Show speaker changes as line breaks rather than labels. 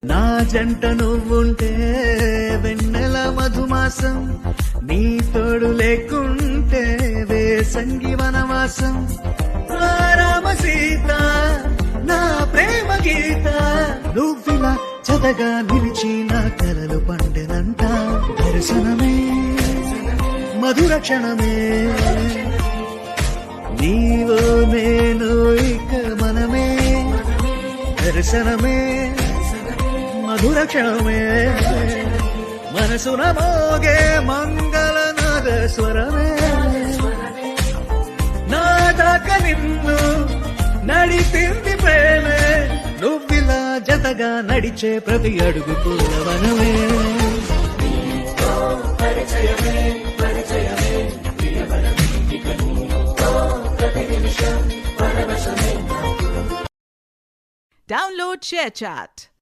నా జంట నువ్వుంటే వెన్నెల మధుమాసం, నీ తోడు లేకుంటే వేసంగి వనవాసం. రామ సీత నా ప్రేమ గీత, నువ్విలా చదగా నిలిచి నా కలలు పండెనంట. దర్శనమే మధుర క్షణమే, నీవో నేను ఇక మనమే. దర్శనమే మధుర క్షణమే, మనసున మోగే మంగళనాద స్వరమే. నా దాకా నిన్ను నడిపింది ప్రేమే, నువ్విలా జతగా నడిచే ప్రతి అడుగు పూలవనమే.
Download ShareChat.